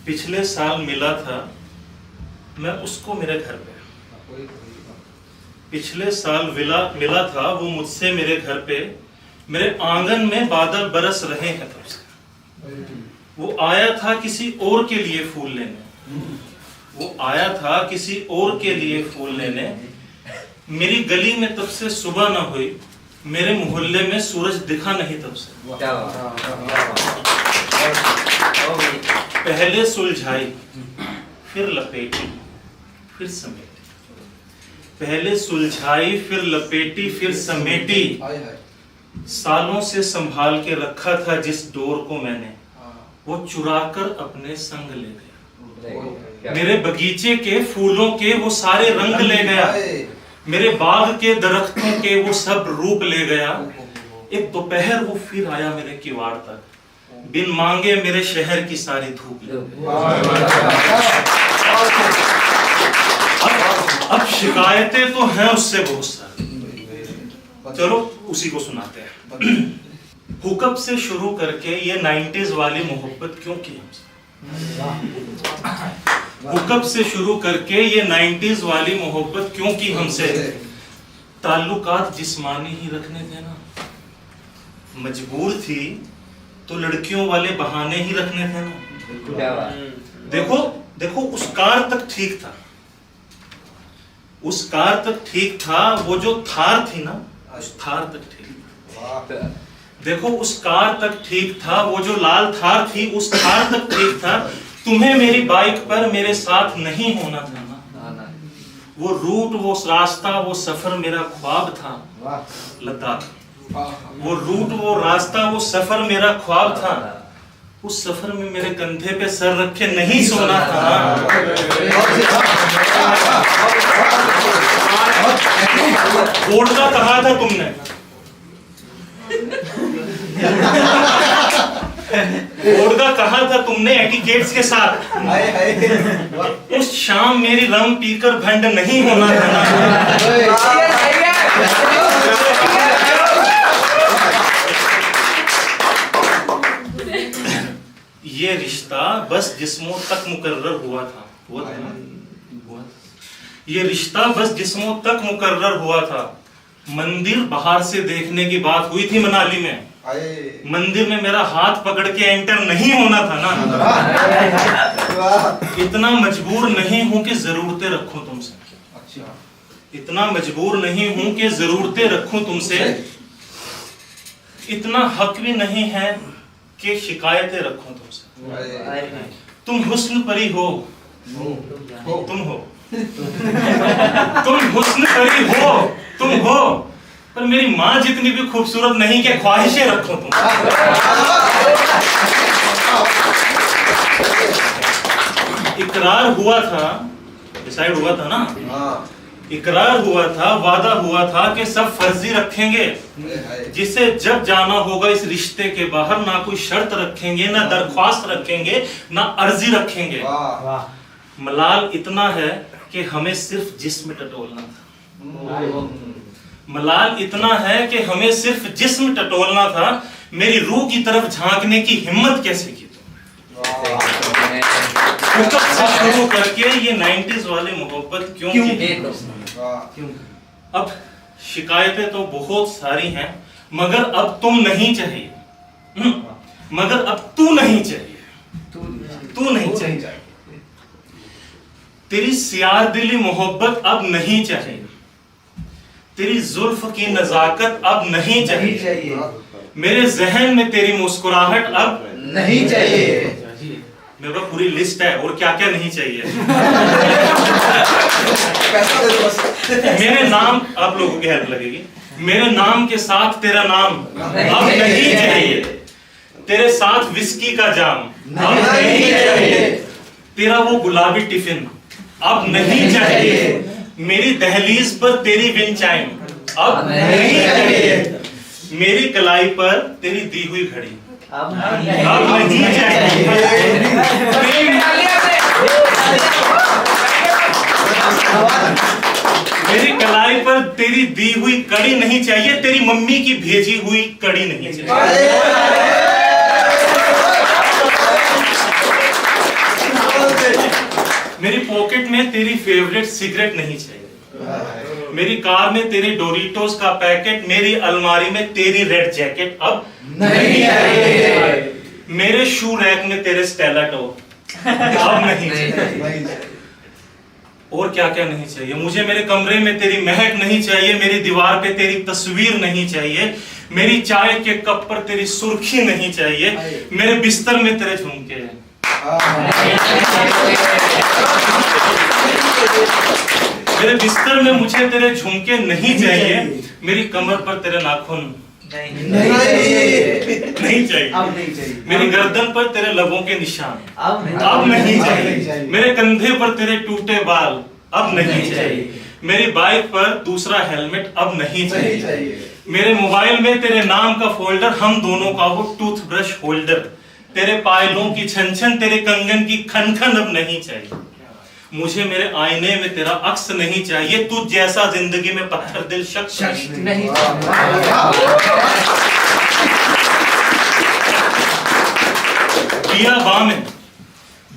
पिछले साल मिला था मैं उसको मेरे घर पे, पिछले साल मिला था वो मुझसे मेरे घर पे, मेरे आंगन में बादल बरस रहे हैं तब से। वो आया था किसी और के लिए फूल लेने, वो आया था किसी और के लिए फूल लेने। मेरी गली में तब से सुबह ना हुई, मेरे मोहल्ले में सूरज दिखा नहीं तब से। पहले सुलझाई फिर लपेटी फिर समेटी, पहले सुलझाई फिर लपेटी फिर समेटी। सालों से संभाल के रखा था जिस डोर को मैंने, वो चुराकर अपने संग ले गया। मेरे बगीचे के फूलों के वो सारे रंग ले गया, मेरे बाग के दरख्तों के वो सब रूप ले गया। एक दोपहर वो फिर आया मेरे किवाड़ तक, बिन मांगे मेरे शहर की सारी धूप ले अब शिकायतें तो हैं उससे बहुत सारी, चलो उसी को सुनाते हैं। हुकअप से शुरू करके ये 90s वाली मोहब्बत क्यों की हमसे, हुकअप से शुरू करके ये 90s वाली मोहब्बत क्यों की हमसे। ताल्लुकात जिस्मानी ही रखने थे ना, मजबूर थी तो लड़कियों वाले बहाने ही रखने थे ना। देखो देखो उस कार तक ठीक था, उस कार तक ठीक था, वो जो थार थी ना उस थार तक ठीक था। देखो उस कार तक ठीक था, वो जो लाल थार थी उस थार तक ठीक था। तुम्हें मेरी बाइक पर मेरे साथ नहीं होना था ना, वो रूट वो रास्ता वो सफर मेरा ख्वाब था लद्दाख, वो रूट वो रास्ता वो सफर मेरा ख्वाब था। उस सफर में मेरे कंधे पे सर रखे नहीं सोना था। ओढ़ना कहा था तुमने, ओढ़ना कहा था तुमने एटिकेट्स के साथ। उस शाम मेरी रम पीकर भंड नहीं होना था। ये रिश्ता बस जिस्मों तक मुकर्रर हुआ था, हुआ था ना? ये रिश्ता बस जिस्मों तक मुकर्रर हुआ था। मंदिर बाहर से देखने की बात हुई थी मनाली में, मंदिर में मेरा हाथ पकड़ के एंटर नहीं होना था ना। इतना मजबूर नहीं हूं कि जरूरतें रखूं तुमसे, इतना मजबूर नहीं हूं कि जरूरतें रखूं तुमसे। इतना हक भी नहीं है कि शिकायतें रखूं तुमसे। तुम हुस्न परी हो, तुम हो, तुम हुस्न परी हो, तुम हो, पर मेरी माँ जितनी भी खूबसूरत नहीं कि ख्वाहिशें रखो तुम। इकरार हुआ था, डिसाइड हुआ था ना, इकरार हुआ था, वादा हुआ था कि सब फर्जी रखेंगे, जिसे जब जाना होगा इस रिश्ते के बाहर ना कोई शर्त रखेंगे, ना दरख्वास्त रखेंगे, ना अर्जी रखेंगे। मलाल इतना है कि हमें सिर्फ जिस्म टटोलना था, मलाल इतना है कि हमें सिर्फ जिस्म टटोलना था। मेरी रूह की तरफ झांकने की हिम्मत कैसे की तुम? से शुरू करके ये 90s वाली मोहब्बत क्यों की? अब शिकायतें तो बहुत सारी हैं, मगर अब तुम नहीं चाहिए, मगर अब तू नहीं चाहिए, तू नहीं चाहिए। तेरी सियार दिली मोहब्बत अब नहीं चाहिए, तेरी जुल्फ की नजाकत अब नहीं चाहिए, मेरे जहन में तेरी मुस्कुराहट अब नहीं चाहिए। मेरे पास पूरी लिस्ट है और क्या क्या नहीं चाहिए। मेरे नाम, आप लोगों की हेल्प लगेगी, मेरे नाम के साथ तेरा नाम अब नहीं चाहिए, तेरे साथ विस्की का जाम अब नहीं चाहिए, तेरा वो गुलाबी टिफिन अब नहीं चाहिए, मेरी दहलीज पर तेरी विंड चाइम अब नहीं चाहिए, मेरी कलाई पर तेरी दी हुई घड़ी अब नहीं चाहिए, मेरी कलाई पर तेरी दी हुई कड़ी नहीं चाहिए, तेरी मम्मी की भेजी हुई कड़ी नहीं चाहिए। तेरी फेवरेट सिगरेट नहीं चाहिए, मेरी कार में तेरे डोरिटोस का पैकेट, मेरी अलमारी में तेरी रेड जैकेट अब नहीं चाहिए, मेरे शू रैक में तेरे स्टेला टॉप अब नहीं चाहिए। और क्या क्या नहीं चाहिए मुझे, मेरे कमरे में तेरी महक नहीं चाहिए, मेरी दीवार पे तेरी तस्वीर नहीं चाहिए, मेरी चाय के कप पर तेरी सुर्खी नहीं चाहिए, मेरे बिस्तर में तेरे झुमके हैं, मेरे बिस्तर में मुझे तेरे झुमके नहीं चाहिए, मेरी कमर पर तेरे नाखून नहीं चाहिए, अब नहीं चाहिए, मेरी गर्दन पर तेरे लबों के निशान अब नहीं चाहिए, मेरे कंधे पर तेरे टूटे बाल अब नहीं चाहिए, मेरी बाइक पर दूसरा हेलमेट अब नहीं चाहिए, मेरे मोबाइल में तेरे नाम का फोल्डर, हम दोनों का वो टूथब्रश होल्डर, तेरे पायलों की छन छन, तेरे कंगन की खन खन अब नहीं चाहिए, मुझे मेरे आईने में तेरा अक्स नहीं चाहिए, तू जैसा जिंदगी में पत्थर दिल शख्स नहीं।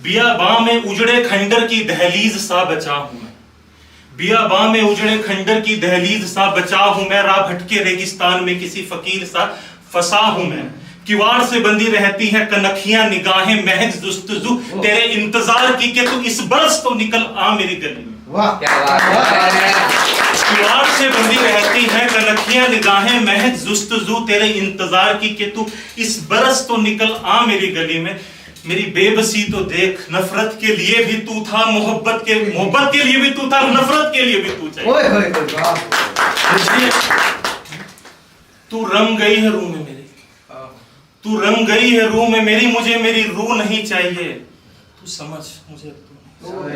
बियाबां में उजड़े खंडर की दहलीज सा बचा हूं मैं, बियाबां में उजड़े खंडर की दहलीज सा बचा हूं मैं, राह भटके रेगिस्तान में किसी फकीर सा फंसा हूं मैं, किवाड़ से बंदी रहती है कनखियां निगाहें महज जुस्तजू तेरे इंतजार की कि तू इस बरस तो निकल आ मेरी गली में। किवाड़ से बंदी रहती है कनखियां निगाहें महज जुस्तजू तेरे इंतजार की कि तू इस बरस तो निकल आ मेरी गली में, मेरी बेबसी तो देख, नफरत के लिए भी तू था, मोहब्बत के लिए भी तू था, नफरत के लिए भी तू चाहिए। तू रंग गई है रूह में मेरी, तू रंग गई है रूह में मेरी, मुझे मेरी रूह नहीं चाहिए, तू समझ मुझे, तू समझ